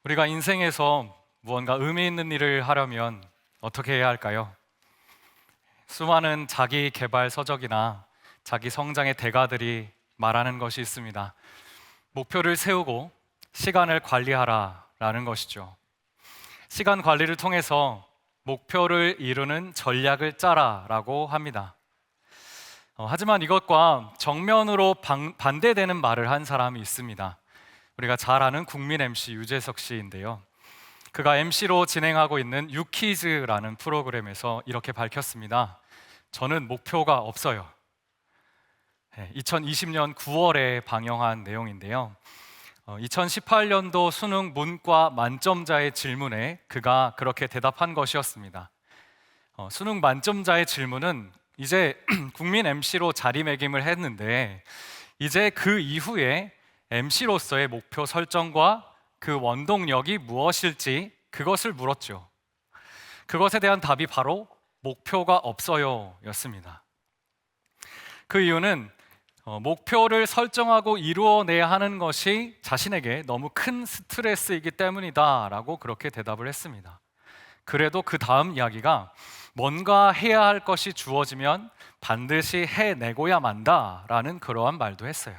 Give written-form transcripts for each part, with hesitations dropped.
우리가 인생에서 무언가 의미 있는 일을 하려면 어떻게 해야 할까요? 수많은 자기 개발 서적이나 자기 성장의 대가들이 말하는 것이 있습니다. 목표를 세우고 시간을 관리하라라는 것이죠. 시간 관리를 통해서 목표를 이루는 전략을 짜라라고 합니다. 하지만 이것과 정면으로 반대되는 말을 한 사람이 있습니다. 우리가 잘 아는 국민 MC 유재석 씨인데요. 그가 MC로 진행하고 있는 유퀴즈라는 프로그램에서 이렇게 밝혔습니다. 저는 목표가 없어요. 2020년 9월에 방영한 내용인데요. 2018년도 수능 문과 만점자의 질문에 그가 그렇게 대답한 것이었습니다. 수능 만점자의 질문은 이제 국민 MC로 자리매김을 했는데 이제 그 이후에 MC로서의 목표 설정과 그 원동력이 무엇일지 그것을 물었죠. 그것에 대한 답이 바로 목표가 없어요 였습니다. 그 이유는 목표를 설정하고 이루어내야 하는 것이 자신에게 너무 큰 스트레스이기 때문이다 라고 그렇게 대답을 했습니다. 그래도 그 다음 이야기가 뭔가 해야 할 것이 주어지면 반드시 해내고야 만다라는 그러한 말도 했어요.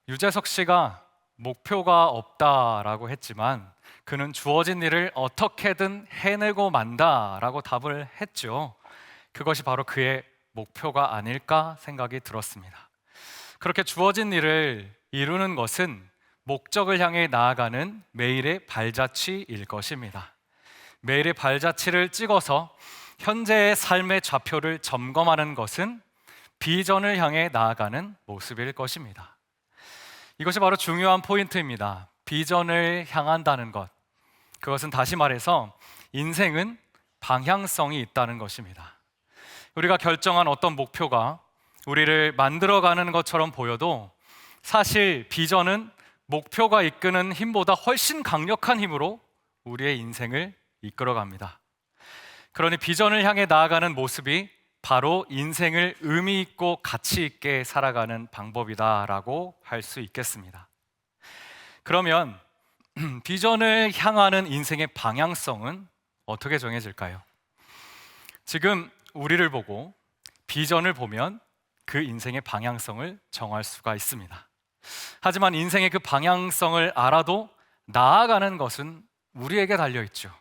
유재석 씨가 목표가 없다라고 했지만 그는 주어진 일을 어떻게든 해내고 만다라고 답을 했죠. 그것이 바로 그의 목표가 아닐까 생각이 들었습니다. 그렇게 주어진 일을 이루는 것은 목적을 향해 나아가는 매일의 발자취일 것입니다. 매일의 발자취를 찍어서 현재의 삶의 좌표를 점검하는 것은 비전을 향해 나아가는 모습일 것입니다. 이것이 바로 중요한 포인트입니다. 비전을 향한다는 것. 그것은 다시 말해서 인생은 방향성이 있다는 것입니다. 우리가 결정한 어떤 목표가 우리를 만들어가는 것처럼 보여도 사실 비전은 목표가 이끄는 힘보다 훨씬 강력한 힘으로 우리의 인생을 이끌어갑니다. 그러니 비전을 향해 나아가는 모습이 바로 인생을 의미 있고 가치 있게 살아가는 방법이다라고 할 수 있겠습니다. 그러면 비전을 향하는 인생의 방향성은 어떻게 정해질까요? 지금 우리를 보고 비전을 보면 그 인생의 방향성을 정할 수가 있습니다. 하지만 인생의 그 방향성을 알아도 나아가는 것은 우리에게 달려있죠.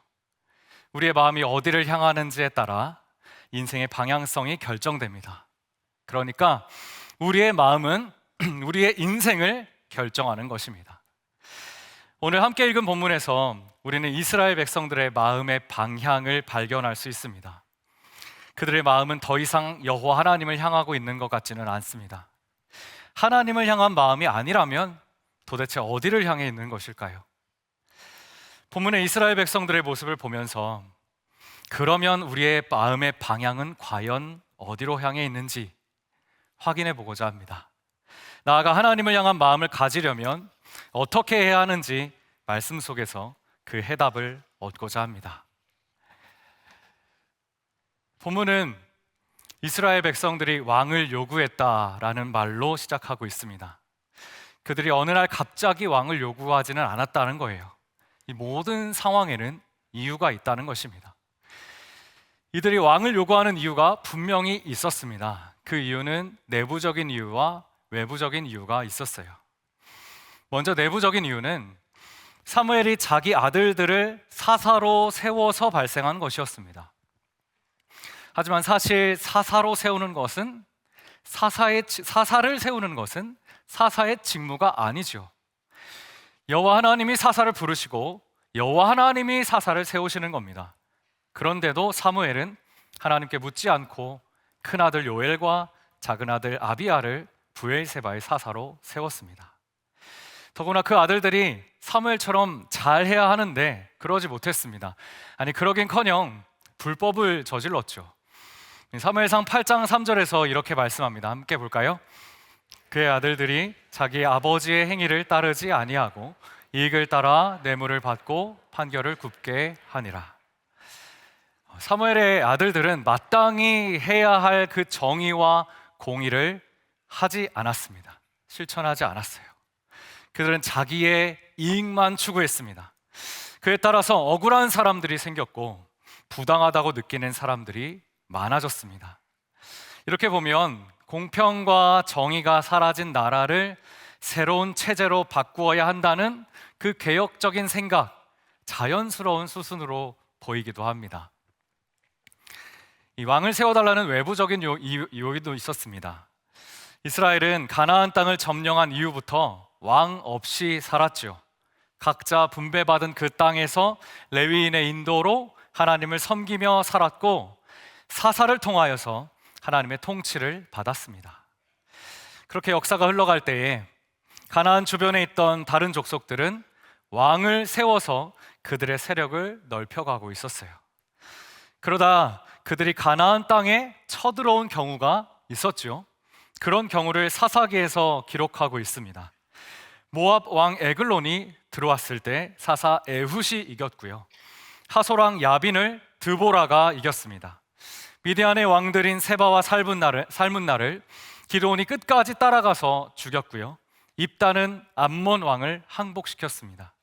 우리의 마음이 어디를 향하는지에 따라 인생의 방향성이 결정됩니다. 그러니까 우리의 마음은 우리의 인생을 결정하는 것입니다. 오늘 함께 읽은 본문에서 우리는 이스라엘 백성들의 마음의 방향을 발견할 수 있습니다. 그들의 마음은 더 이상 여호와 하나님을 향하고 있는 것 같지는 않습니다. 하나님을 향한 마음이 아니라면 도대체 어디를 향해 있는 것일까요? 본문의 이스라엘 백성들의 모습을 보면서 그러면 우리의 마음의 방향은 과연 어디로 향해 있는지 확인해 보고자 합니다. 나아가 하나님을 향한 마음을 가지려면 어떻게 해야 하는지 말씀 속에서 그 해답을 얻고자 합니다. 본문은 이스라엘 백성들이 왕을 요구했다라는 말로 시작하고 있습니다. 그들이 어느 날 갑자기 왕을 요구하지는 않았다는 거예요. 이 모든 상황에는 이유가 있다는 것입니다. 이들이 왕을 요구하는 이유가 분명히 있었습니다. 그 이유는 내부적인 이유와 외부적인 이유가 있었어요. 먼저 내부적인 이유는 사무엘이 자기 아들들을 사사로 세워서 발생한 것이었습니다. 하지만 사실 사사로 세우는 것은 사사를 세우는 것은 사사의 직무가 아니죠. 여호와 하나님이 사사를 부르시고 여호와 하나님이 사사를 세우시는 겁니다. 그런데도 사무엘은 하나님께 묻지 않고 큰아들 요엘과 작은아들 아비야를 브엘세바의 사사로 세웠습니다. 더구나 그 아들들이 사무엘처럼 잘해야 하는데 그러지 못했습니다. 아니 그러긴커녕 불법을 저질렀죠. 사무엘상 8장 3절에서 이렇게 말씀합니다. 함께 볼까요? 그의 아들들이 자기 아버지의 행위를 따르지 아니하고 이익을 따라 뇌물을 받고 판결을 굽게 하니라. 사무엘의 아들들은 마땅히 해야 할 그 정의와 공의를 하지 않았습니다. 실천하지 않았어요. 그들은 자기의 이익만 추구했습니다. 그에 따라서 억울한 사람들이 생겼고 부당하다고 느끼는 사람들이 많아졌습니다. 이렇게 보면 공평과 정의가 사라진 나라를 새로운 체제로 바꾸어야 한다는 그 개혁적인 생각, 자연스러운 수순으로 보이기도 합니다. 이 왕을 세워달라는 외부적인 요인도 있었습니다. 이스라엘은 가나안 땅을 점령한 이후부터 왕 없이 살았죠. 각자 분배받은 그 땅에서 레위인의 인도로 하나님을 섬기며 살았고 사사를 통하여서 하나님의 통치를 받았습니다. 그렇게 역사가 흘러갈 때에 가나안 주변에 있던 다른 족속들은 왕을 세워서 그들의 세력을 넓혀가고 있었어요. 그러다 그들이 가나안 땅에 쳐들어온 경우가 있었죠. 그런 경우를 사사기에서 기록하고 있습니다. 모압 왕 에글론이 들어왔을 때 사사 에훗이 이겼고요. 하솔 왕 야빈을 드보라가 이겼습니다. 미디안의 왕들인 세바와 살문나를 기드온이 끝까지 따라가서 죽였고요. 입다는 암몬 왕을 항복시켰습니다.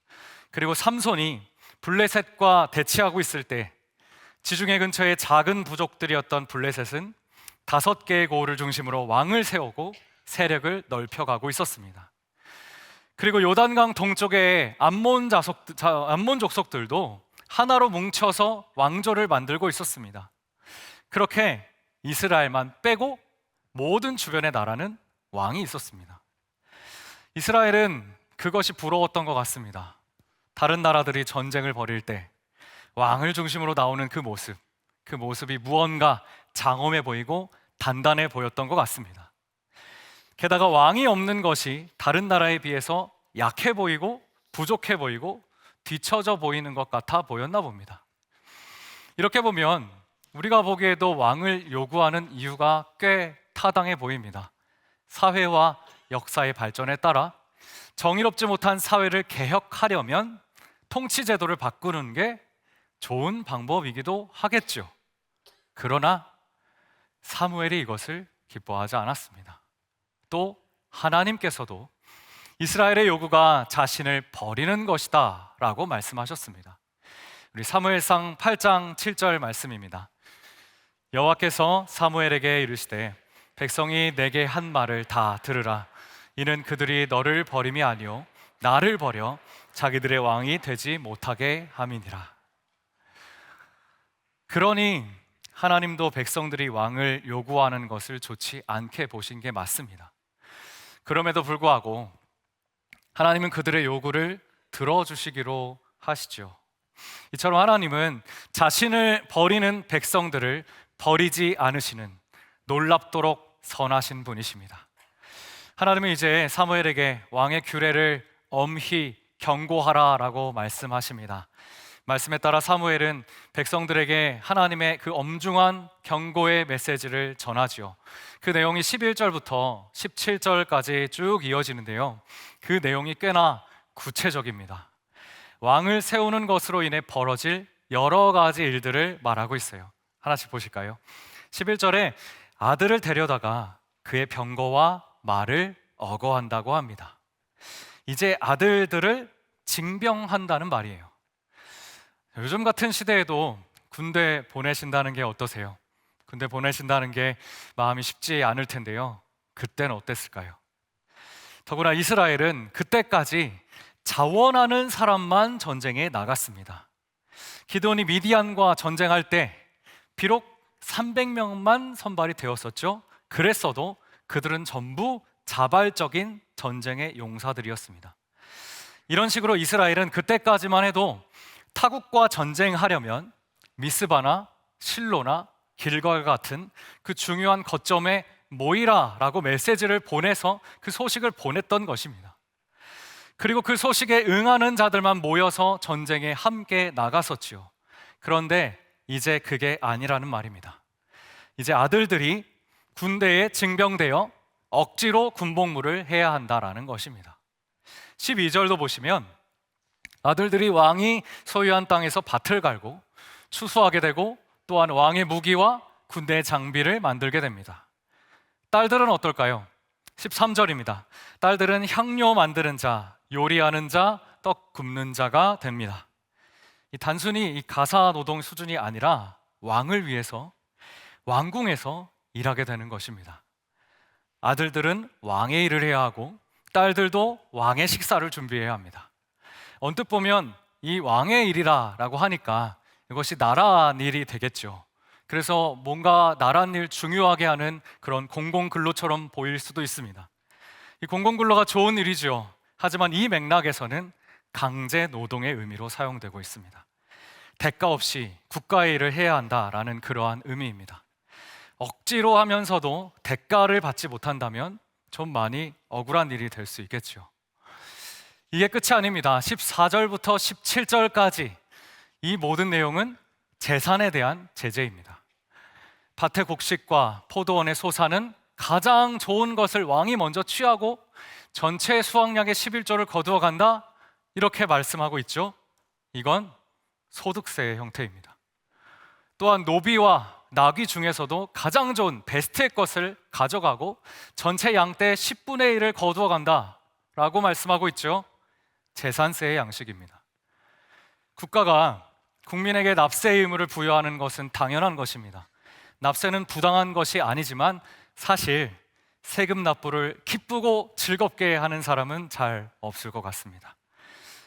그리고 삼손이 블레셋과 대치하고 있을 때 지중해 근처의 작은 부족들이었던 블레셋은 5개의 고을을 중심으로 왕을 세우고 세력을 넓혀가고 있었습니다. 그리고 요단강 동쪽의 암몬 족속들도 하나로 뭉쳐서 왕조를 만들고 있었습니다. 그렇게 이스라엘만 빼고 모든 주변의 나라는 왕이 있었습니다. 이스라엘은 그것이 부러웠던 것 같습니다. 다른 나라들이 전쟁을 벌일 때 왕을 중심으로 나오는 그 모습이 무언가 장엄해 보이고 단단해 보였던 것 같습니다. 게다가 왕이 없는 것이 다른 나라에 비해서 약해 보이고 부족해 보이고 뒤처져 보이는 것 같아 보였나 봅니다. 이렇게 보면 우리가 보기에도 왕을 요구하는 이유가 꽤 타당해 보입니다. 사회와 역사의 발전에 따라 정의롭지 못한 사회를 개혁하려면 통치 제도를 바꾸는 게 좋은 방법이기도 하겠죠. 그러나 사무엘이 이것을 기뻐하지 않았습니다. 또 하나님께서도 이스라엘의 요구가 자신을 버리는 것이다 라고 말씀하셨습니다. 우리 사무엘상 8장 7절 말씀입니다. 여호와께서 사무엘에게 이르시되 백성이 내게 한 말을 다 들으라. 이는 그들이 너를 버림이 아니요 나를 버려 자기들의 왕이 되지 못하게 함이니라. 그러니 하나님도 백성들이 왕을 요구하는 것을 좋지 않게 보신 게 맞습니다. 그럼에도 불구하고 하나님은 그들의 요구를 들어주시기로 하시죠. 이처럼 하나님은 자신을 버리는 백성들을 버리지 않으시는 놀랍도록 선하신 분이십니다. 하나님은 이제 사무엘에게 왕의 규례를 엄히 경고하라라고 말씀하십니다. 말씀에 따라 사무엘은 백성들에게 하나님의 그 엄중한 경고의 메시지를 전하지요. 그 내용이 11절부터 17절까지 쭉 이어지는데요. 그 내용이 꽤나 구체적입니다. 왕을 세우는 것으로 인해 벌어질 여러 가지 일들을 말하고 있어요. 하나씩 보실까요? 11절에 아들을 데려다가 그의 병거와 말을 어거한다고 합니다. 이제 아들들을 징병한다는 말이에요. 요즘 같은 시대에도 군대 보내신다는 게 어떠세요? 군대 보내신다는 게 마음이 쉽지 않을 텐데요. 그때는 어땠을까요? 더구나 이스라엘은 그때까지 자원하는 사람만 전쟁에 나갔습니다. 기드온이 미디안과 전쟁할 때 비록 300명만 선발이 되었었죠. 그랬어도 그들은 전부 자발적인 전쟁의 용사들이었습니다. 이런 식으로 이스라엘은 그때까지만 해도 타국과 전쟁하려면 미스바나 실로나 길갈 같은 그 중요한 거점에 모이라라고 메시지를 보내서 그 소식을 보냈던 것입니다. 그리고 그 소식에 응하는 자들만 모여서 전쟁에 함께 나갔었지요. 그런데 이제 그게 아니라는 말입니다. 이제 아들들이 군대에 징병되어 억지로 군복무를 해야 한다라는 것입니다. 12절도 보시면 아들들이 왕이 소유한 땅에서 밭을 갈고 추수하게 되고 또한 왕의 무기와 군대의 장비를 만들게 됩니다. 딸들은 어떨까요? 13절입니다. 딸들은 향료 만드는 자, 요리하는 자, 떡 굽는 자가 됩니다. 단순히 이 가사 노동 수준이 아니라 왕을 위해서 왕궁에서 일하게 되는 것입니다. 아들들은 왕의 일을 해야 하고 딸들도 왕의 식사를 준비해야 합니다. 언뜻 보면 이 왕의 일이라고 하니까 이것이 나라 일이 되겠죠. 그래서 뭔가 나라 일 중요하게 하는 그런 공공근로처럼 보일 수도 있습니다. 이 공공근로가 좋은 일이죠. 하지만 이 맥락에서는 강제 노동의 의미로 사용되고 있습니다. 대가 없이 국가의 일을 해야 한다라는 그러한 의미입니다. 억지로 하면서도 대가를 받지 못한다면 좀 많이 억울한 일이 될 수 있겠죠. 이게 끝이 아닙니다. 14절부터 17절까지 이 모든 내용은 재산에 대한 제재입니다. 밭의 곡식과 포도원의 소산은 가장 좋은 것을 왕이 먼저 취하고 전체 수확량의 11조를 거두어 간다, 이렇게 말씀하고 있죠. 이건 소득세의 형태입니다. 또한 노비와 나귀 중에서도 가장 좋은 베스트의 것을 가져가고 전체 양떼의 10분의 1을 거두어 간다 라고 말씀하고 있죠. 재산세의 양식입니다. 국가가 국민에게 납세의 의무를 부여하는 것은 당연한 것입니다. 납세는 부당한 것이 아니지만 사실 세금 납부를 기쁘고 즐겁게 하는 사람은 잘 없을 것 같습니다.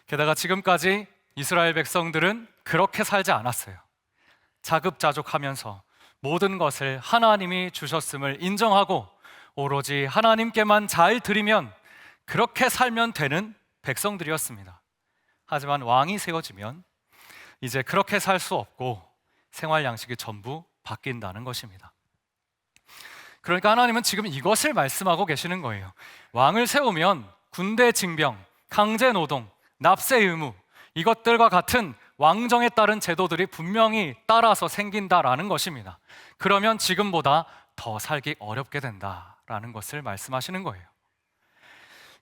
게다가 지금까지 이스라엘 백성들은 그렇게 살지 않았어요. 자급자족하면서 모든 것을 하나님이 주셨음을 인정하고 오로지 하나님께만 잘 드리면 그렇게 살면 되는 백성들이었습니다. 하지만 왕이 세워지면 이제 그렇게 살 수 없고 생활 양식이 전부 바뀐다는 것입니다. 그러니까 하나님은 지금 이것을 말씀하고 계시는 거예요. 왕을 세우면 군대 징병, 강제 노동, 납세 의무, 이것들과 같은 왕정에 따른 제도들이 분명히 따라서 생긴다라는 것입니다. 그러면 지금보다 더 살기 어렵게 된다라는 것을 말씀하시는 거예요.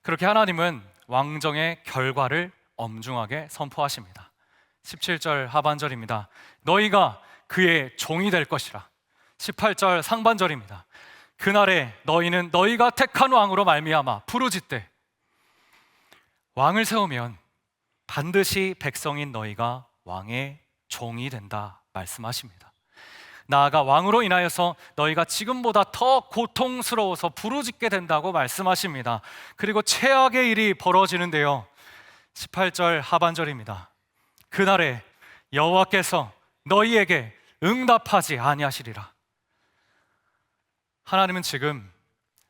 그렇게 하나님은 왕정의 결과를 엄중하게 선포하십니다. 17절 하반절입니다. 너희가 그의 종이 될 것이라. 18절 상반절입니다. 그날에 너희는 너희가 택한 왕으로 말미암아 부르짖되. 왕을 세우면 반드시 백성인 너희가 왕의 종이 된다 말씀하십니다. 나아가 왕으로 인하여서 너희가 지금보다 더 고통스러워서 부르짖게 된다고 말씀하십니다. 그리고 최악의 일이 벌어지는데요, 18절 하반절입니다. 그날에 여호와께서 너희에게 응답하지 아니하시리라. 하나님은 지금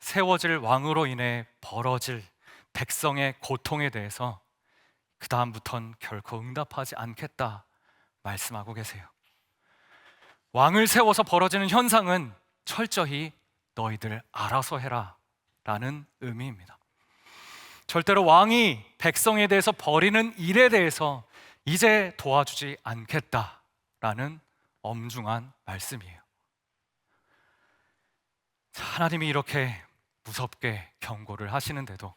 세워질 왕으로 인해 벌어질 백성의 고통에 대해서 그 다음부턴 결코 응답하지 않겠다 말씀하고 계세요. 왕을 세워서 벌어지는 현상은 철저히 너희들 알아서 해라 라는 의미입니다. 절대로 왕이 백성에 대해서 벌이는 일에 대해서 이제 도와주지 않겠다라는 엄중한 말씀이에요. 하나님이 이렇게 무섭게 경고를 하시는데도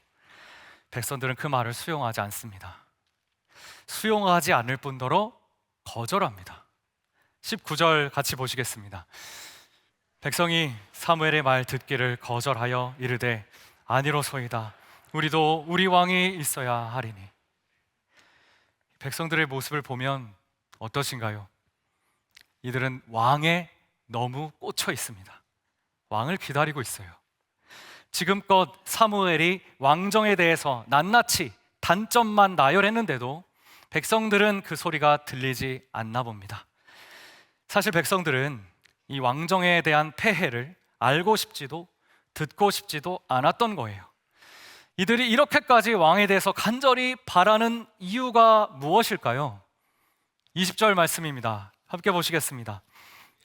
백성들은 그 말을 수용하지 않습니다. 수용하지 않을 뿐더러 거절합니다. 19절 같이 보시겠습니다. 백성이 사무엘의 말 듣기를 거절하여 이르되 아니로소이다. 우리도 우리 왕이 있어야 하리니. 백성들의 모습을 보면 어떠신가요? 이들은 왕에 너무 꽂혀 있습니다. 왕을 기다리고 있어요. 지금껏 사무엘이 왕정에 대해서 낱낱이 단점만 나열했는데도 백성들은 그 소리가 들리지 않나 봅니다. 사실 백성들은 이 왕정에 대한 폐해를 알고 싶지도 듣고 싶지도 않았던 거예요. 이들이 이렇게까지 왕에 대해서 간절히 바라는 이유가 무엇일까요? 20절 말씀입니다. 함께 보시겠습니다.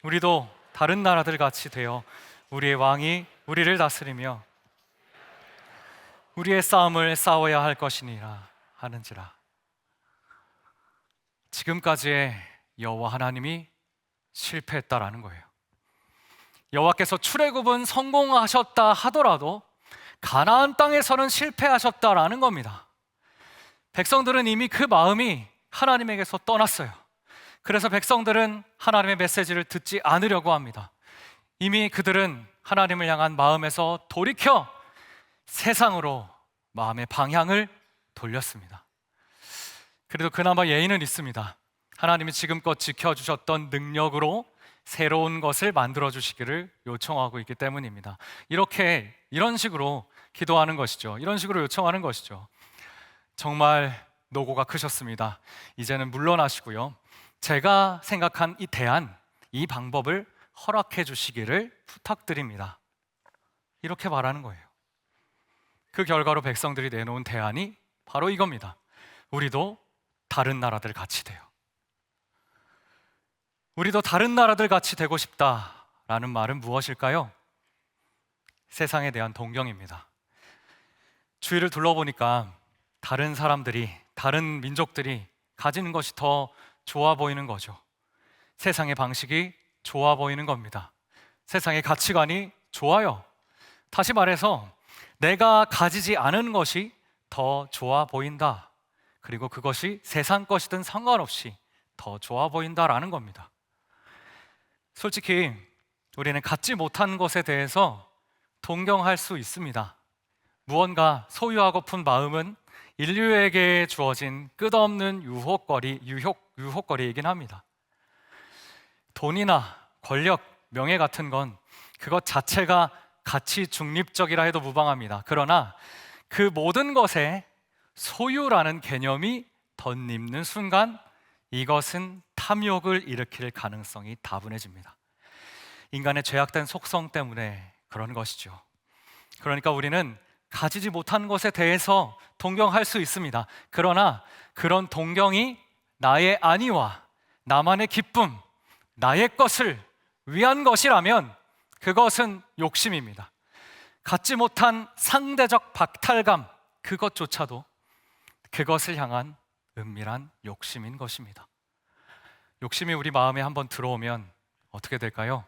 우리도 다른 나라들 같이 되어 우리의 왕이 우리를 다스리며 우리의 싸움을 싸워야 할 것이니라 하는지라. 지금까지의 여호와 하나님이 실패했다라는 거예요. 여호와께서 출애굽은 성공하셨다 하더라도 가나안 땅에서는 실패하셨다라는 겁니다. 백성들은 이미 그 마음이 하나님에게서 떠났어요. 그래서 백성들은 하나님의 메시지를 듣지 않으려고 합니다. 이미 그들은 하나님을 향한 마음에서 돌이켜 세상으로 마음의 방향을 돌렸습니다. 그래도 그나마 예의는 있습니다. 하나님이 지금껏 지켜주셨던 능력으로 새로운 것을 만들어 주시기를 요청하고 있기 때문입니다. 이런 식으로 기도하는 것이죠. 이런 식으로 요청하는 것이죠. 정말 노고가 크셨습니다. 이제는 물러나시고요. 제가 생각한 이 대안, 이 방법을 허락해 주시기를 부탁드립니다. 이렇게 말하는 거예요. 그 결과로 백성들이 내놓은 대안이 바로 이겁니다. 우리도 다른 나라들 같이 돼요. 우리도 다른 나라들 같이 되고 싶다라는 말은 무엇일까요? 세상에 대한 동경입니다. 주위를 둘러보니까 다른 사람들이, 다른 민족들이 가지는 것이 더 좋아 보이는 거죠. 세상의 방식이 좋아 보이는 겁니다. 세상의 가치관이 좋아요. 다시 말해서 내가 가지지 않은 것이 더 좋아 보인다. 그리고 그것이 세상 것이든 상관없이 더 좋아 보인다라는 겁니다. 솔직히 우리는 갖지 못한 것에 대해서 동경할 수 있습니다. 무언가 소유하고픈 마음은 인류에게 주어진 끝없는 유혹거리이긴 합니다. 돈이나 권력, 명예 같은 건 그것 자체가 가치 중립적이라 해도 무방합니다. 그러나 그 모든 것에 소유라는 개념이 덧입는 순간 이것은 탐욕을 일으킬 가능성이 다분해집니다. 인간의 죄악된 속성 때문에 그런 것이죠. 그러니까 우리는 가지지 못한 것에 대해서 동경할 수 있습니다. 그러나 그런 동경이 나의 안위와 나만의 기쁨, 나의 것을 위한 것이라면 그것은 욕심입니다. 갖지 못한 상대적 박탈감, 그것조차도 그것을 향한 은밀한 욕심인 것입니다. 욕심이 우리 마음에 한번 들어오면 어떻게 될까요?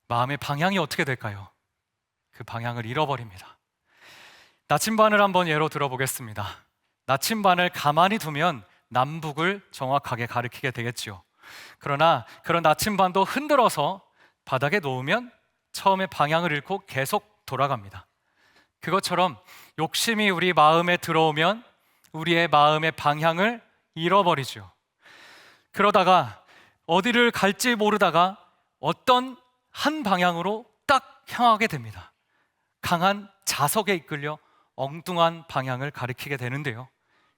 마음의 방향이 어떻게 될까요? 그 방향을 잃어버립니다. 나침반을 한번 예로 들어보겠습니다. 나침반을 가만히 두면 남북을 정확하게 가리키게 되겠지요. 그러나 그런 나침반도 흔들어서 바닥에 놓으면 처음에 방향을 잃고 계속 돌아갑니다. 그것처럼 욕심이 우리 마음에 들어오면 우리의 마음의 방향을 잃어버리죠. 그러다가 어디를 갈지 모르다가 어떤 한 방향으로 딱 향하게 됩니다. 강한 자석에 이끌려 엉뚱한 방향을 가리키게 되는데요.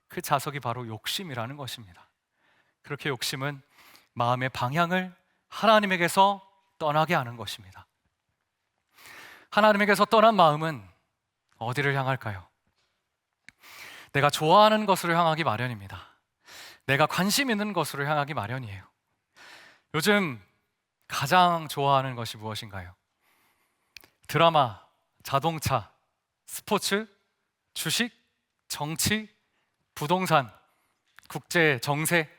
그 자석이 바로 욕심이라는 것입니다. 그렇게 욕심은 마음의 방향을 하나님에게서 떠나게 하는 것입니다. 하나님에게서 떠난 마음은 어디를 향할까요? 내가 좋아하는 것으로 향하기 마련입니다. 내가 관심 있는 것으로 향하기 마련이에요. 요즘 가장 좋아하는 것이 무엇인가요? 드라마, 자동차, 스포츠, 주식, 정치, 부동산, 국제 정세,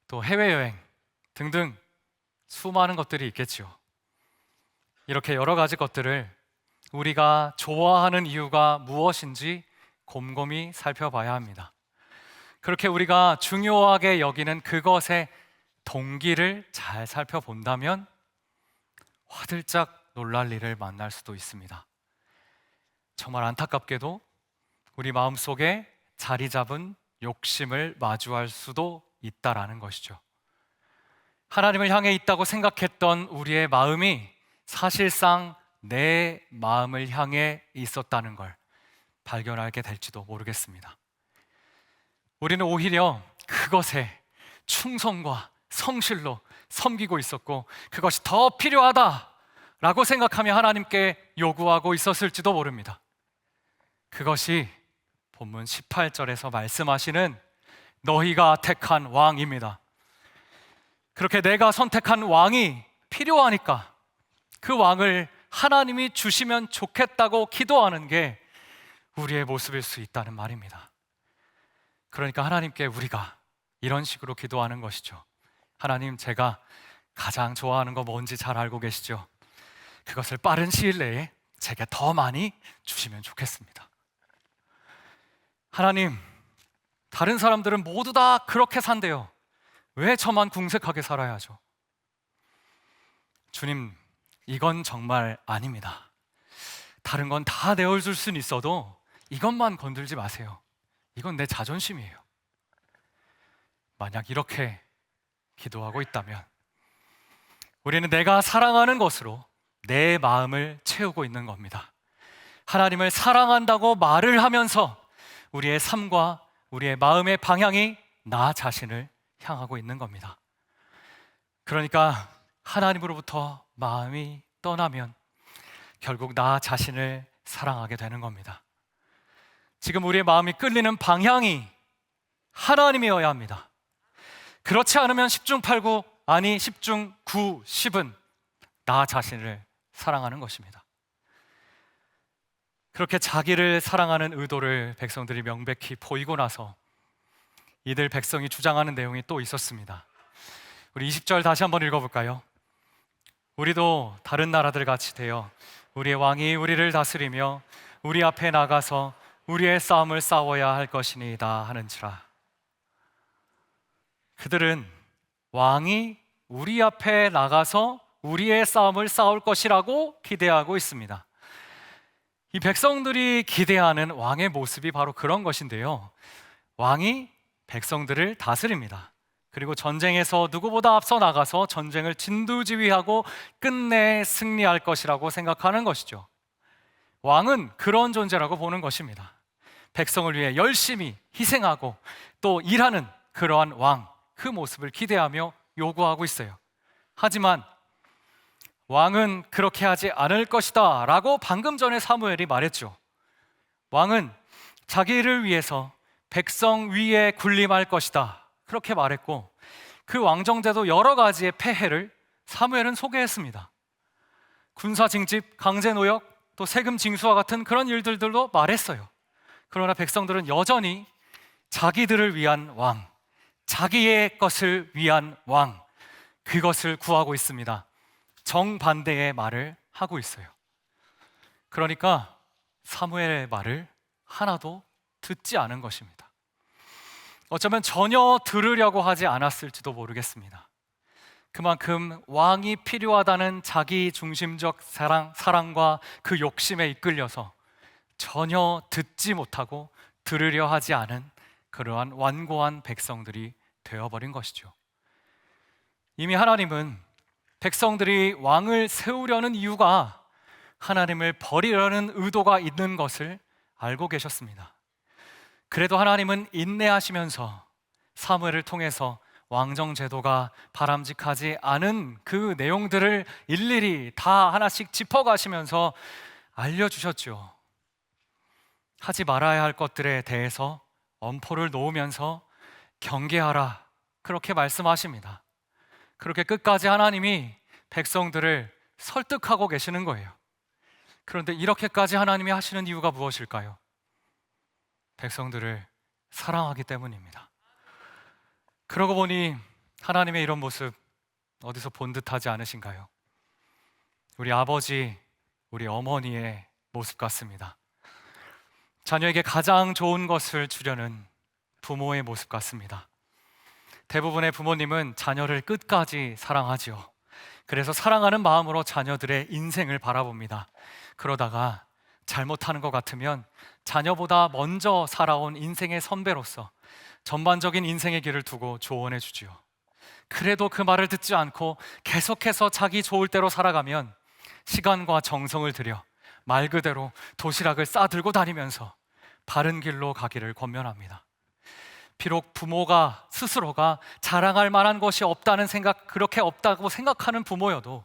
또 해외여행 등등 수많은 것들이 있겠지요. 이렇게 여러 가지 것들을 우리가 좋아하는 이유가 무엇인지 곰곰이 살펴봐야 합니다. 그렇게 우리가 중요하게 여기는 그것의 동기를 잘 살펴본다면 화들짝 놀랄 일을 만날 수도 있습니다. 정말 안타깝게도 우리 마음속에 자리 잡은 욕심을 마주할 수도 있다라는 것이죠. 하나님을 향해 있다고 생각했던 우리의 마음이 사실상 내 마음을 향해 있었다는 걸 발견하게 될지도 모르겠습니다. 우리는 오히려 그것에 충성과 성실로 섬기고 있었고 그것이 더 필요하다라고 생각하며 하나님께 요구하고 있었을지도 모릅니다. 그것이 본문 18절에서 말씀하시는 너희가 택한 왕입니다. 그렇게 내가 선택한 왕이 필요하니까 그 왕을 하나님이 주시면 좋겠다고 기도하는 게 우리의 모습일 수 있다는 말입니다. 그러니까 하나님께 우리가 이런 식으로 기도하는 것이죠. 하나님, 제가 가장 좋아하는 거 뭔지 잘 알고 계시죠? 그것을 빠른 시일 내에 제게 더 많이 주시면 좋겠습니다. 하나님, 다른 사람들은 모두 다 그렇게 산대요. 왜 저만 궁색하게 살아야 하죠? 주님, 이건 정말 아닙니다. 다른 건 다 내어줄 수는 있어도 이것만 건들지 마세요. 이건 내 자존심이에요. 만약 이렇게 기도하고 있다면 우리는 내가 사랑하는 것으로 내 마음을 채우고 있는 겁니다. 하나님을 사랑한다고 말을 하면서 우리의 삶과 우리의 마음의 방향이 나 자신을 향하고 있는 겁니다. 그러니까 하나님으로부터 마음이 떠나면 결국 나 자신을 사랑하게 되는 겁니다. 지금 우리의 마음이 끌리는 방향이 하나님이어야 합니다. 그렇지 않으면 10중 8구, 아니 10중 9, 10은 나 자신을 사랑하는 것입니다. 그렇게 자기를 사랑하는 의도를 백성들이 명백히 보이고 나서 이들 백성이 주장하는 내용이 또 있었습니다. 우리 20절 다시 한번 읽어볼까요? 우리도 다른 나라들 같이 되어 우리의 왕이 우리를 다스리며 우리 앞에 나가서 우리의 싸움을 싸워야 할 것이니이다 하는지라. 그들은 왕이 우리 앞에 나가서 우리의 싸움을 싸울 것이라고 기대하고 있습니다. 이 백성들이 기대하는 왕의 모습이 바로 그런 것인데요, 왕이 백성들을 다스립니다. 그리고 전쟁에서 누구보다 앞서 나가서 전쟁을 진두지휘하고 끝내 승리할 것이라고 생각하는 것이죠. 왕은 그런 존재라고 보는 것입니다. 백성을 위해 열심히 희생하고 또 일하는 그러한 왕, 그 모습을 기대하며 요구하고 있어요. 하지만 왕은 그렇게 하지 않을 것이다 라고 방금 전에 사무엘이 말했죠. 왕은 자기를 위해서 백성 위에 군림할 것이다 그렇게 말했고, 그 왕정제도 여러 가지의 폐해를 사무엘은 소개했습니다. 군사 징집, 강제 노역, 또 세금 징수와 같은 그런 일들도 말했어요. 그러나 백성들은 여전히 자기들을 위한 왕, 자기의 것을 위한 왕, 그것을 구하고 있습니다. 정반대의 말을 하고 있어요. 그러니까 사무엘의 말을 하나도 듣지 않은 것입니다. 어쩌면 전혀 들으려고 하지 않았을지도 모르겠습니다. 그만큼 왕이 필요하다는 자기 중심적 사랑과 그 욕심에 이끌려서 전혀 듣지 못하고 들으려 하지 않은 그러한 완고한 백성들이 되어버린 것이죠. 이미 하나님은 백성들이 왕을 세우려는 이유가 하나님을 버리려는 의도가 있는 것을 알고 계셨습니다. 그래도 하나님은 인내하시면서 사무엘을 통해서 왕정 제도가 바람직하지 않은 그 내용들을 일일이 다 하나씩 짚어가시면서 알려주셨죠. 하지 말아야 할 것들에 대해서 엄포를 놓으면서 경계하라 그렇게 말씀하십니다. 그렇게 끝까지 하나님이 백성들을 설득하고 계시는 거예요. 그런데 이렇게까지 하나님이 하시는 이유가 무엇일까요? 백성들을 사랑하기 때문입니다. 그러고 보니 하나님의 이런 모습 어디서 본 듯하지 않으신가요? 우리 아버지, 우리 어머니의 모습 같습니다. 자녀에게 가장 좋은 것을 주려는 부모의 모습 같습니다. 대부분의 부모님은 자녀를 끝까지 사랑하지요. 그래서 사랑하는 마음으로 자녀들의 인생을 바라봅니다. 그러다가 잘못하는 것 같으면 자녀보다 먼저 살아온 인생의 선배로서 전반적인 인생의 길을 두고 조언해 주지요. 그래도 그 말을 듣지 않고 계속해서 자기 좋을 대로 살아가면 시간과 정성을 들여 말 그대로 도시락을 싸들고 다니면서 바른 길로 가기를 권면합니다. 비록 부모가 스스로가 자랑할 만한 것이 없다는 생각, 그렇게 없다고 생각하는 부모여도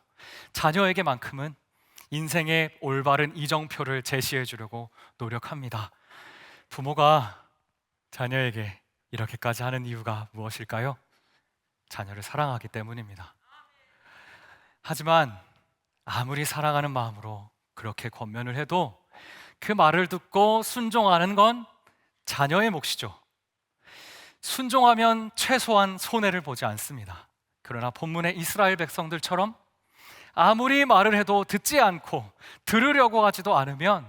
자녀에게만큼은 인생의 올바른 이정표를 제시해 주려고 노력합니다. 부모가 자녀에게 이렇게까지 하는 이유가 무엇일까요? 자녀를 사랑하기 때문입니다. 하지만 아무리 사랑하는 마음으로 그렇게 권면을 해도 그 말을 듣고 순종하는 건 자녀의 몫이죠. 순종하면 최소한 손해를 보지 않습니다. 그러나 본문의 이스라엘 백성들처럼 아무리 말을 해도 듣지 않고 들으려고 하지도 않으면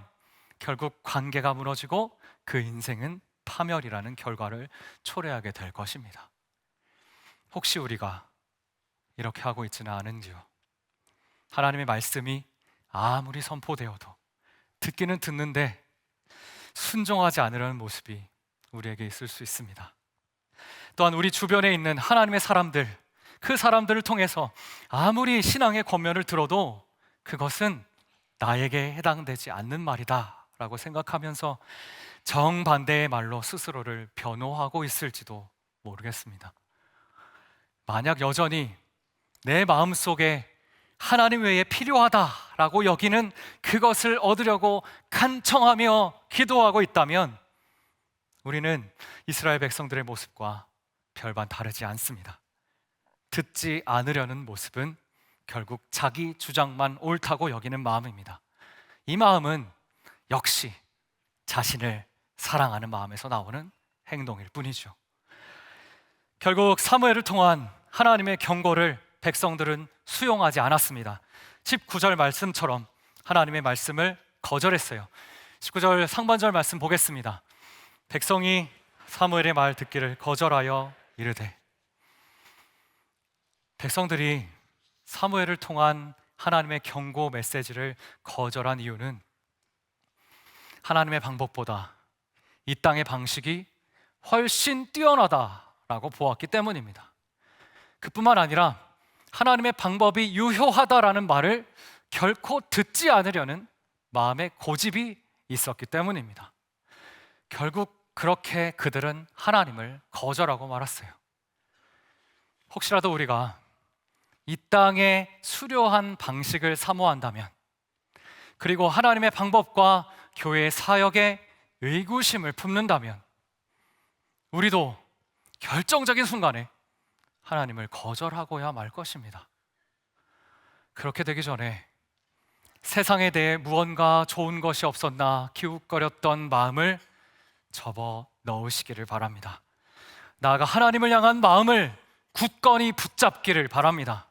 결국 관계가 무너지고 그 인생은 파멸이라는 결과를 초래하게 될 것입니다. 혹시 우리가 이렇게 하고 있지는 않은지요? 하나님의 말씀이 아무리 선포되어도 듣기는 듣는데 순종하지 않으려는 모습이 우리에게 있을 수 있습니다. 또한 우리 주변에 있는 하나님의 사람들, 그 사람들을 통해서 아무리 신앙의 권면을 들어도 그것은 나에게 해당되지 않는 말이다 라고 생각하면서 정반대의 말로 스스로를 변호하고 있을지도 모르겠습니다. 만약 여전히 내 마음속에 하나님 외에 필요하다라고 여기는 그것을 얻으려고 간청하며 기도하고 있다면 우리는 이스라엘 백성들의 모습과 별반 다르지 않습니다. 듣지 않으려는 모습은 결국 자기 주장만 옳다고 여기는 마음입니다. 이 마음은 역시 자신을 사랑하는 마음에서 나오는 행동일 뿐이죠. 결국 사무엘을 통한 하나님의 경고를 백성들은 수용하지 않았습니다. 19절 말씀처럼 하나님의 말씀을 거절했어요. 19절 상반절 말씀 보겠습니다. 백성이 사무엘의 말 듣기를 거절하여 이르되. 백성들이 사무엘을 통한 하나님의 경고 메시지를 거절한 이유는 하나님의 방법보다 이 땅의 방식이 훨씬 뛰어나다라고 보았기 때문입니다. 그뿐만 아니라 하나님의 방법이 유효하다라는 말을 결코 듣지 않으려는 마음의 고집이 있었기 때문입니다. 결국 그렇게 그들은 하나님을 거절하고 말았어요. 혹시라도 우리가 이 땅의 수려한 방식을 사모한다면, 그리고 하나님의 방법과 교회의 사역에 의구심을 품는다면 우리도 결정적인 순간에 하나님을 거절하고야 말 것입니다. 그렇게 되기 전에 세상에 대해 무언가 좋은 것이 없었나 기웃거렸던 마음을 접어 넣으시기를 바랍니다. 나아가 하나님을 향한 마음을 굳건히 붙잡기를 바랍니다.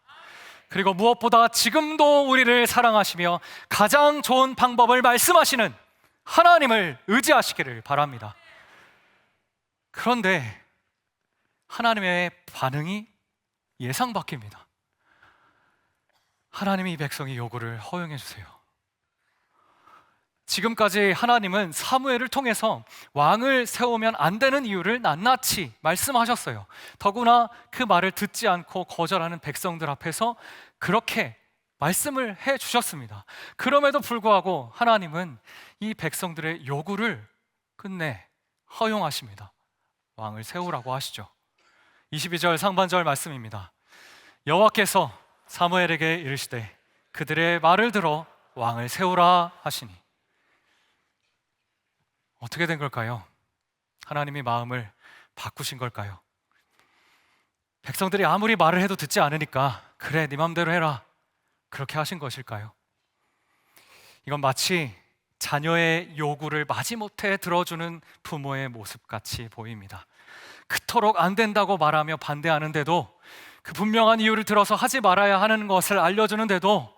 그리고 무엇보다 지금도 우리를 사랑하시며 가장 좋은 방법을 말씀하시는 하나님을 의지하시기를 바랍니다. 그런데 하나님의 반응이 예상 밖입니다. 하나님이 이 백성의 요구를 허용해 주세요. 지금까지 하나님은 사무엘을 통해서 왕을 세우면 안 되는 이유를 낱낱이 말씀하셨어요. 더구나 그 말을 듣지 않고 거절하는 백성들 앞에서 그렇게 말씀을 해 주셨습니다. 그럼에도 불구하고 하나님은 이 백성들의 요구를 끝내 허용하십니다. 왕을 세우라고 하시죠. 22절 상반절 말씀입니다. 여호와께서 사무엘에게 이르시되 그들의 말을 들어 왕을 세우라 하시니. 어떻게 된 걸까요? 하나님이 마음을 바꾸신 걸까요? 백성들이 아무리 말을 해도 듣지 않으니까 그래 네 맘대로 해라 그렇게 하신 것일까요? 이건 마치 자녀의 요구를 마지못해 들어주는 부모의 모습같이 보입니다. 그토록 안 된다고 말하며 반대하는데도, 그 분명한 이유를 들어서 하지 말아야 하는 것을 알려주는데도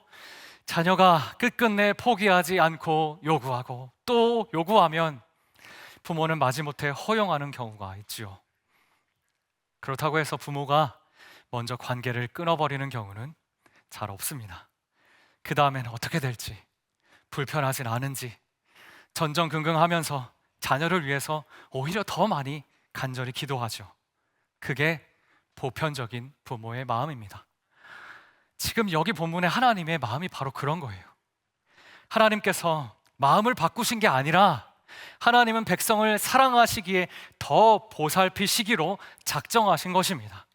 자녀가 끝끝내 포기하지 않고 요구하고 또 요구하면 부모는 마지못해 허용하는 경우가 있지요. 그렇다고 해서 부모가 먼저 관계를 끊어버리는 경우는 잘 없습니다. 그 다음엔 어떻게 될지, 불편하진 않은지 전전긍긍하면서 자녀를 위해서 오히려 더 많이 간절히 기도하죠. 그게 보편적인 부모의 마음입니다. 지금 여기 본문의 하나님의 마음이 바로 그런 거예요. 하나님께서 마음을 바꾸신 게 아니라 하나님은 백성을 사랑하시기에 더 보살피시기로 작정하신 것입니다.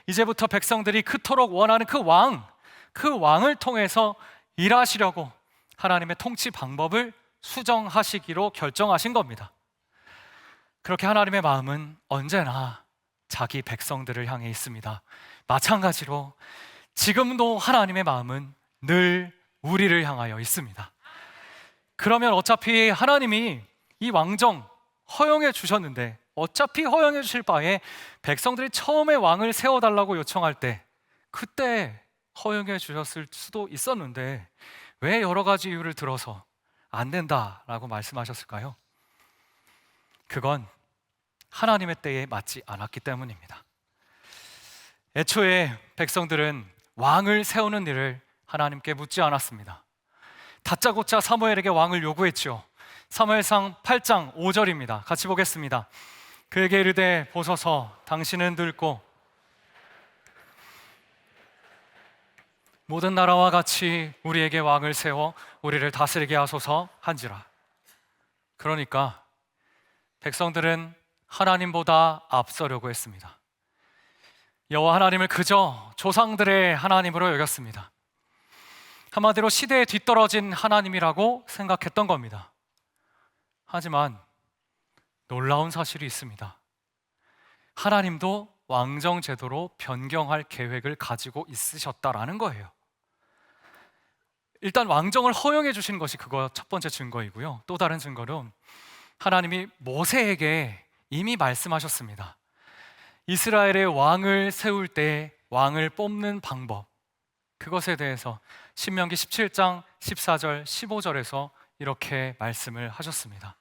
이제부터 백성들이 그토록 원하는 그 왕을 통해서 일하시려고 하나님의 통치 방법을 수정하시기로 결정하신 겁니다. 그렇게 하나님의 마음은 언제나 자기 백성들을 향해 있습니다. 마찬가지로 지금도 하나님의 마음은 늘 우리를 향하여 있습니다. 그러면 어차피 하나님이 이 왕정 허용해 주셨는데, 어차피 허용해 주실 바에 백성들이 처음에 왕을 세워달라고 요청할 때 그때 허용해 주셨을 수도 있었는데 왜 여러 가지 이유를 들어서 안 된다라고 말씀하셨을까요? 그건 하나님의 때에 맞지 않았기 때문입니다. 애초에 백성들은 왕을 세우는 일을 하나님께 묻지 않았습니다. 다짜고짜 사무엘에게 왕을 요구했죠. 사무엘상 8장 5절입니다. 같이 보겠습니다. 그에게 이르되 보소서 당신은 늙고 모든 나라와 같이 우리에게 왕을 세워 우리를 다스리게 하소서 한지라. 그러니까 백성들은 하나님보다 앞서려고 했습니다. 여호와 하나님을 그저 조상들의 하나님으로 여겼습니다. 한마디로 시대에 뒤떨어진 하나님이라고 생각했던 겁니다. 하지만 놀라운 사실이 있습니다. 하나님도 왕정 제도로 변경할 계획을 가지고 있으셨다라는 거예요. 일단 왕정을 허용해 주신 것이 그거 첫 번째 증거이고요. 또 다른 증거로 하나님이 모세에게 이미 말씀하셨습니다. 이스라엘의 왕을 세울 때 왕을 뽑는 방법, 그것에 대해서 신명기 17장 14절 15절에서 이렇게 말씀을 하셨습니다.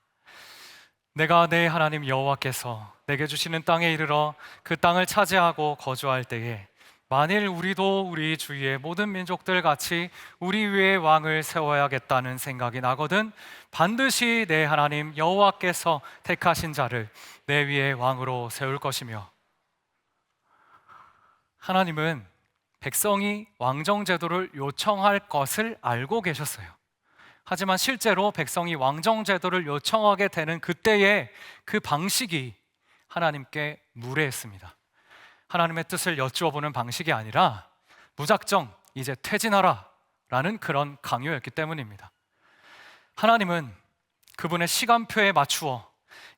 내가 내 하나님 여호와께서 내게 주시는 땅에 이르러 그 땅을 차지하고 거주할 때에 만일 우리도 우리 주위의 모든 민족들 같이 우리 위에 왕을 세워야겠다는 생각이 나거든 반드시 내 하나님 여호와께서 택하신 자를 내 위에 왕으로 세울 것이며. 하나님은 백성이 왕정 제도를 요청할 것을 알고 계셨어요. 하지만 실제로 백성이 왕정 제도를 요청하게 되는 그때의 그 방식이 하나님께 무례했습니다. 하나님의 뜻을 여쭈어보는 방식이 아니라 무작정 이제 퇴진하라 라는 그런 강요였기 때문입니다. 하나님은 그분의 시간표에 맞추어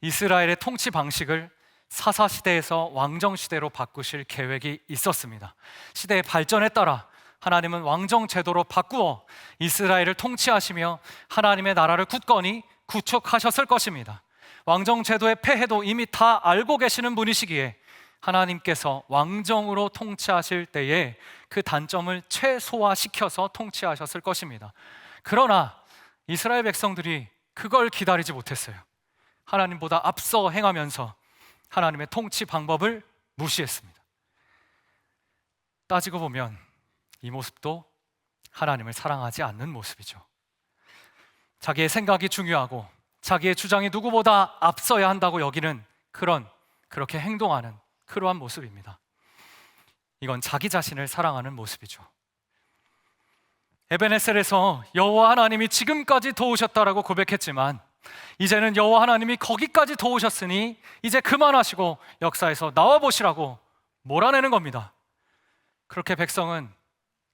이스라엘의 통치 방식을 사사시대에서 왕정시대로 바꾸실 계획이 있었습니다. 시대의 발전에 따라 하나님은 왕정 제도로 바꾸어 이스라엘을 통치하시며 하나님의 나라를 굳건히 구축하셨을 것입니다. 왕정 제도의 폐해도 이미 다 알고 계시는 분이시기에 하나님께서 왕정으로 통치하실 때에 그 단점을 최소화시켜서 통치하셨을 것입니다. 그러나 이스라엘 백성들이 그걸 기다리지 못했어요. 하나님보다 앞서 행하면서 하나님의 통치 방법을 무시했습니다. 따지고 보면 이 모습도 하나님을 사랑하지 않는 모습이죠. 자기의 생각이 중요하고 자기의 주장이 누구보다 앞서야 한다고 여기는 그렇게 행동하는 그러한 모습입니다. 이건 자기 자신을 사랑하는 모습이죠. 에베네셀에서 여호와 하나님이 지금까지 도우셨다라고 고백했지만 이제는 여호와 하나님이 거기까지 도우셨으니 이제 그만하시고 역사에서 나와보시라고 몰아내는 겁니다. 그렇게 백성은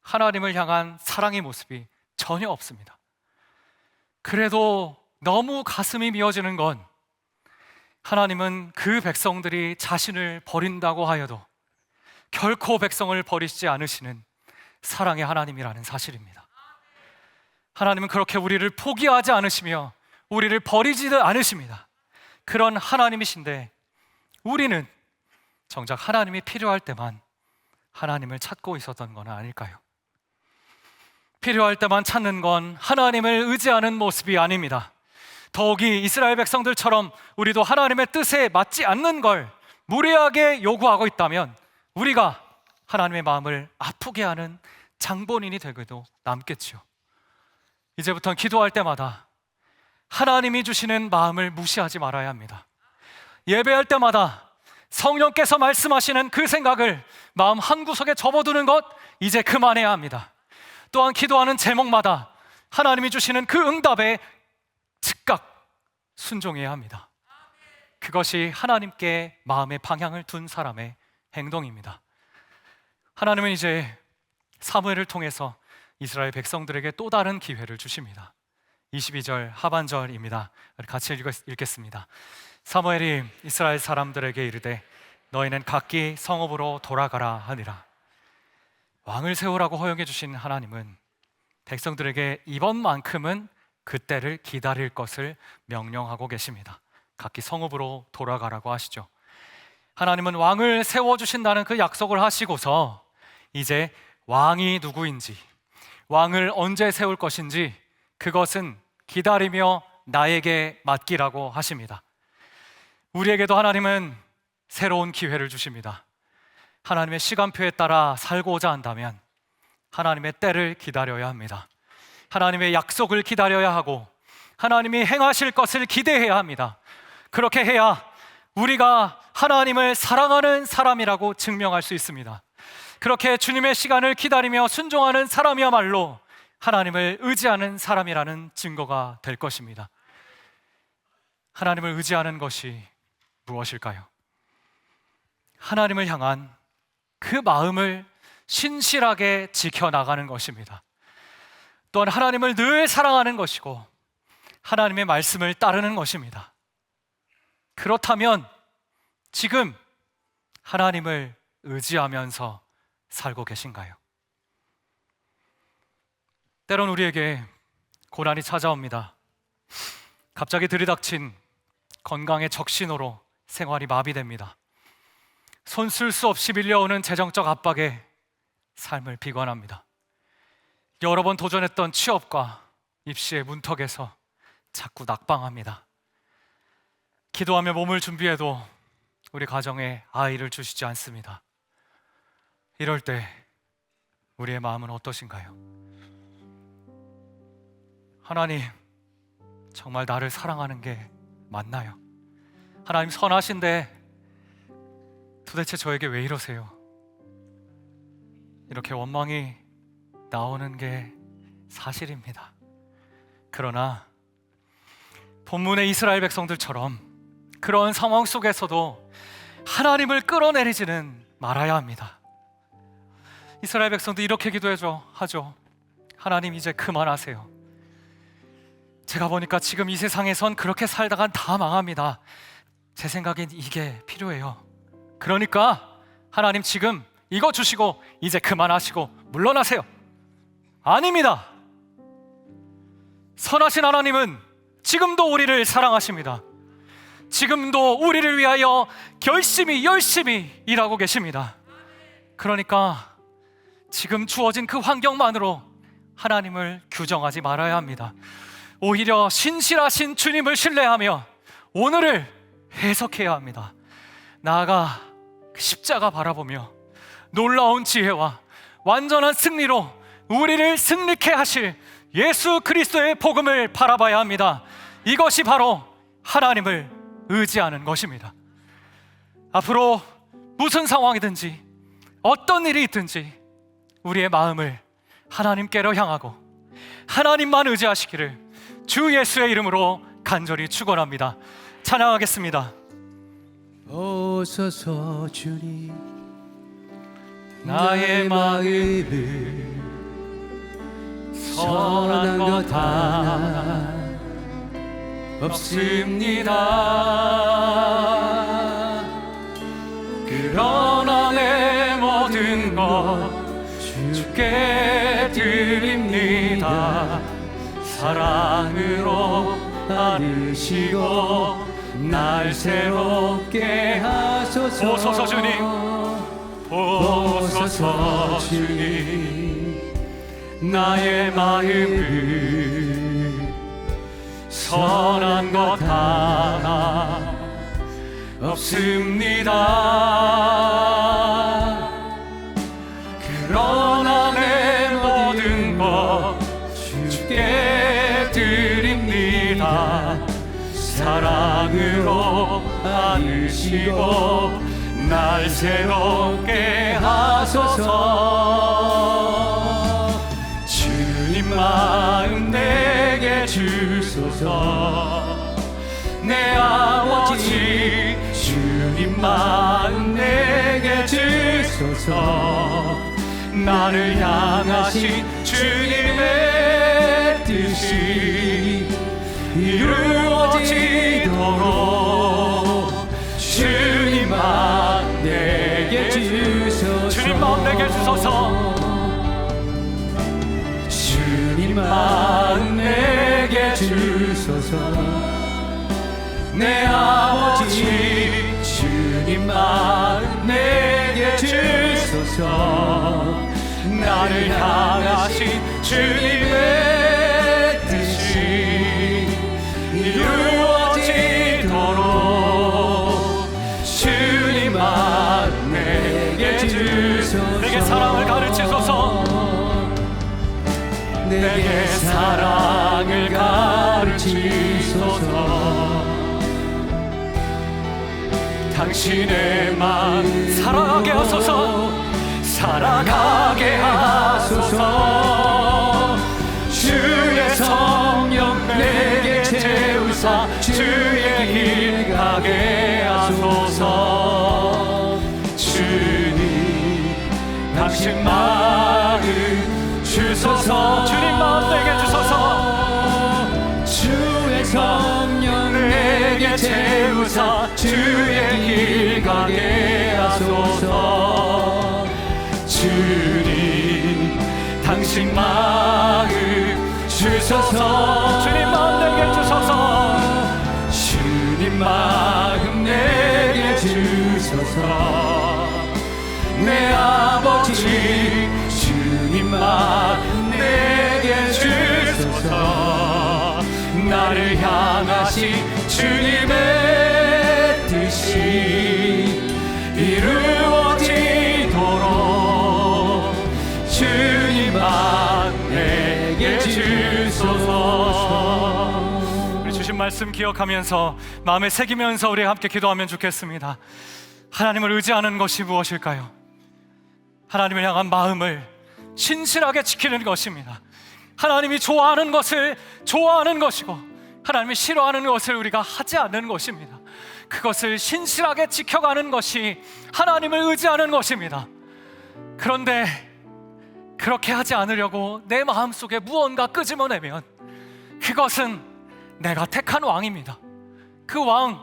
하나님을 향한 사랑의 모습이 전혀 없습니다. 그래도 너무 가슴이 미어지는 건 하나님은 그 백성들이 자신을 버린다고 하여도 결코 백성을 버리시지 않으시는 사랑의 하나님이라는 사실입니다. 하나님은 그렇게 우리를 포기하지 않으시며 우리를 버리지도 않으십니다. 그런 하나님이신데 우리는 정작 하나님이 필요할 때만 하나님을 찾고 있었던 건 아닐까요? 필요할 때만 찾는 건 하나님을 의지하는 모습이 아닙니다. 더욱이 이스라엘 백성들처럼 우리도 하나님의 뜻에 맞지 않는 걸 무례하게 요구하고 있다면 우리가 하나님의 마음을 아프게 하는 장본인이 되기도 남겠죠. 이제부터는 기도할 때마다 하나님이 주시는 마음을 무시하지 말아야 합니다. 예배할 때마다 성령께서 말씀하시는 그 생각을 마음 한구석에 접어두는 것 이제 그만해야 합니다. 또한 기도하는 제목마다 하나님이 주시는 그 응답에 즉각 순종해야 합니다. 그것이 하나님께 마음의 방향을 둔 사람의 행동입니다. 하나님은 이제 사무엘을 통해서 이스라엘 백성들에게 또 다른 기회를 주십니다. 22절 하반절입니다. 같이 읽겠습니다. 사무엘이 이스라엘 사람들에게 이르되 너희는 각기 성읍으로 돌아가라 하니라. 왕을 세우라고 허용해 주신 하나님은 백성들에게 이번만큼은 그때를 기다릴 것을 명령하고 계십니다. 각기 성읍으로 돌아가라고 하시죠. 하나님은 왕을 세워주신다는 그 약속을 하시고서 이제 왕이 누구인지, 왕을 언제 세울 것인지 그것은 기다리며 나에게 맡기라고 하십니다. 우리에게도 하나님은 새로운 기회를 주십니다. 하나님의 시간표에 따라 살고자 한다면 하나님의 때를 기다려야 합니다. 하나님의 약속을 기다려야 하고 하나님이 행하실 것을 기대해야 합니다. 그렇게 해야 우리가 하나님을 사랑하는 사람이라고 증명할 수 있습니다. 그렇게 주님의 시간을 기다리며 순종하는 사람이야말로 하나님을 의지하는 사람이라는 증거가 될 것입니다. 하나님을 의지하는 것이 무엇일까요? 하나님을 향한 그 마음을 신실하게 지켜나가는 것입니다. 또한 하나님을 늘 사랑하는 것이고 하나님의 말씀을 따르는 것입니다. 그렇다면 지금 하나님을 의지하면서 살고 계신가요? 때론 우리에게 고난이 찾아옵니다. 갑자기 들이닥친 건강의 적신호로 생활이 마비됩니다. 손 쓸 수 없이 밀려오는 재정적 압박에 삶을 비관합니다. 여러 번 도전했던 취업과 입시의 문턱에서 자꾸 낙방합니다. 기도하며 몸을 준비해도 우리 가정에 아이를 주시지 않습니다. 이럴 때 우리의 마음은 어떠신가요? 하나님, 정말 나를 사랑하는 게 맞나요? 하나님 선하신데 도대체 저에게 왜 이러세요? 이렇게 원망이 나오는 게 사실입니다. 그러나 본문의 이스라엘 백성들처럼 그런 상황 속에서도 하나님을 끌어내리지는 말아야 합니다. 이스라엘 백성도 이렇게 하죠. 하나님, 이제 그만하세요. 제가 보니까 지금 이 세상에선 그렇게 살다간 다 망합니다. 제 생각엔 이게 필요해요. 그러니까 하나님, 지금 이거 주시고 이제 그만하시고 물러나세요. 아닙니다. 선하신 하나님은 지금도 우리를 사랑하십니다. 지금도 우리를 위하여 열심히 일하고 계십니다. 그러니까 지금 주어진 그 환경만으로 하나님을 규정하지 말아야 합니다. 오히려 신실하신 주님을 신뢰하며 오늘을 해석해야 합니다. 나아가 십자가 바라보며 놀라운 지혜와 완전한 승리로 우리를 승리케 하실 예수 그리스도의 복음을 바라봐야 합니다. 이것이 바로 하나님을 의지하는 것입니다. 앞으로 무슨 상황이든지 어떤 일이 있든지 우리의 마음을 하나님께로 향하고 하나님만 의지하시기를 주 예수의 이름으로 간절히 축원합니다. 찬양하겠습니다. 오소서 주님, 나의 마음을 선한 것 하나 없습니다. 그러나 내 모든 것 주께 드립니다. 사랑으로 안으시고 날 새롭게 하소서. 오소서 주님, 오소서 주님, 나의 마음을 선한 것 하나 없습니다. 그러나 내 모든 것 주께 드립니다. 사랑으로 안으시고 날 새롭게 하소서. 주님 마음 내게 주소서. 내 아버지 주님 마음 내게 주소서. 나를 향하신 주님의 뜻이 이루어지도록 주님 마음 내게 주소서. 주님 마음 내게 주소서. 주님 마음 내게 주소서. 내 아버지 주님 마음 내게 주소서. 나를 향하신 주님의 뜻이 이루어지도록 주님 마음 내게 주소서. 내게 사랑을 가르치소서. 내게 사랑을 가르치소서. 당신의 마음 살아가게 하소서, 살아가게 하소서. 주의 성령 내게 채우사 주의 길 가게 하소서. 주님 당신 마음 주소서, 주님 마음 내게 주소서. 주의 성령 내게 채우사 주의 길 가게 하소서. 주님 당신 마음 주소서, 주님 마음 내게 주소서. 주님 마음 내게 주소서. 내 아버지 주님 마음 내게 주소서. 나를 향하신 주님의 뜻이 이루어지도록 주님 마음 내게 주소서. 우리 주신 말씀 기억하면서 마음에 새기면서 우리 함께 기도하면 좋겠습니다. 하나님을 의지하는 것이 무엇일까요? 하나님을 향한 마음을 신실하게 지키는 것입니다. 하나님이 좋아하는 것을 좋아하는 것이고 하나님이 싫어하는 것을 우리가 하지 않는 것입니다. 그것을 신실하게 지켜가는 것이 하나님을 의지하는 것입니다. 그런데 그렇게 하지 않으려고 내 마음속에 무언가 끄집어내면 그것은 내가 택한 왕입니다. 그 왕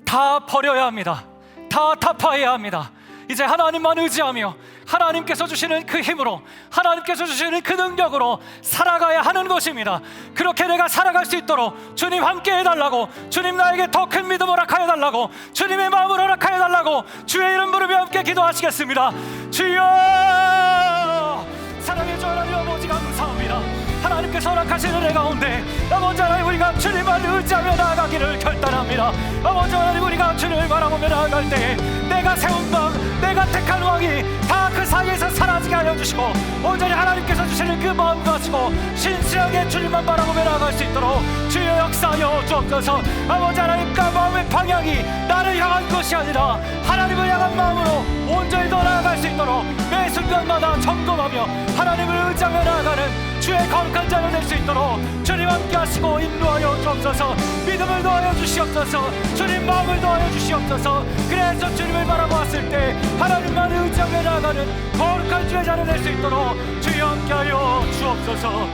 다 버려야 합니다. 다 타파해야 합니다. 이제 하나님만 의지하며 하나님께서 주시는 그 힘으로, 하나님께서 주시는 그 능력으로 살아가야 하는 것입니다. 그렇게 내가 살아갈 수 있도록 주님 함께 해달라고, 주님 나에게 더 큰 믿음 허락하여 달라고, 주님의 마음을 허락하여 달라고 주의 이름 부르며 함께 기도하시겠습니다. 주여, 사랑의 주 하나님 아버지 감사합니다. 하나님께서 허락하시는 은혜 가운데 아버지 하나님 우리가 주님을 의지하며 나아가기를 결단합니다. 아버지 하나님 우리가 주님을 바라보며 나아갈 때 내가 세운 왕, 내가 택한 왕이 다 그 사이에서 사라지게 하여 주시고 온전히 하나님께서 주시는 그 마음 가지고 신실하게 주님만 바라보며 나아갈 수 있도록 주여 역사하여 주옵소서. 아버지 하나님과 마음의 방향이 나를 향한 것이 아니라 하나님을 향한 마음으로 온전히 더 나아갈 수 있도록 매 순간마다 점검하며 하나님을 의지하며 나아가는 주의 거룩한 자녀 될 수 있도록 주님 함께 하시고 인도하여 주옵소서. 믿음을 더하여 주시옵소서. 주님 마음을 더하여 주시옵소서. 그래서 주님을 바라보았을 때 하나님만 의지하며 나아가는 거룩한 주의 자녀 될 수 있도록 주여 함께 하여 주옵소서.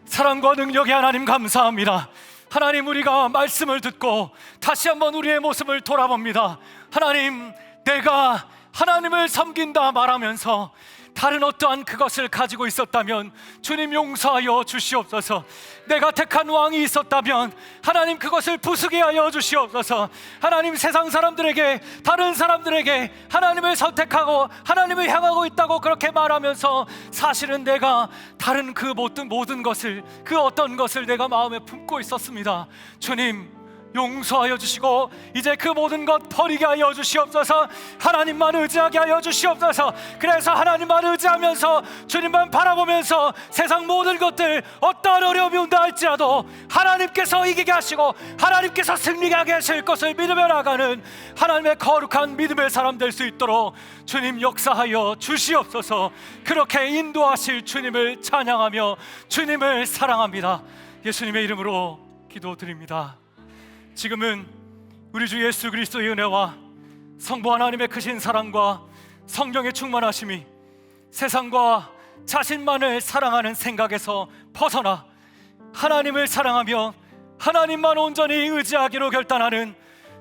사랑과 능력의 하나님 감사합니다. 하나님 우리가 말씀을 듣고 다시 한번 우리의 모습을 돌아봅니다. 하나님, 내가 하나님을 섬긴다 말하면서 다른 어떠한 그것을 가지고 있었다면 주님 용서하여 주시옵소서. 내가 택한 왕이 있었다면 하나님 그것을 부수게 하여 주시옵소서. 하나님 세상 사람들에게, 다른 사람들에게 하나님을 선택하고 하나님을 향하고 있다고 그렇게 말하면서 사실은 내가 다른 그 모든 것을, 그 어떤 것을 내가 마음에 품고 있었습니다. 주님 용서하여 주시고 이제 그 모든 것 버리게 하여 주시옵소서. 하나님만 의지하게 하여 주시옵소서. 그래서 하나님만 의지하면서 주님만 바라보면서 세상 모든 것들 어떠한 어려움이 온다 할지라도 하나님께서 이기게 하시고 하나님께서 승리하게 하실 것을 믿으며 나가는 하나님의 거룩한 믿음의 사람 될 수 있도록 주님 역사하여 주시옵소서. 그렇게 인도하실 주님을 찬양하며 주님을 사랑합니다. 예수님의 이름으로 기도드립니다. 지금은 우리 주 예수 그리스도의 은혜와 성부 하나님의 크신 사랑과 성령의 충만하심이 세상과 자신만을 사랑하는 생각에서 벗어나 하나님을 사랑하며 하나님만 온전히 의지하기로 결단하는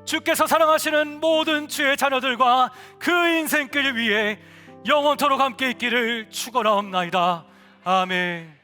주께서 사랑하시는 모든 주의 자녀들과 그 인생길 위에 영원토록 함께 있기를 축원하옵나이다. 아멘.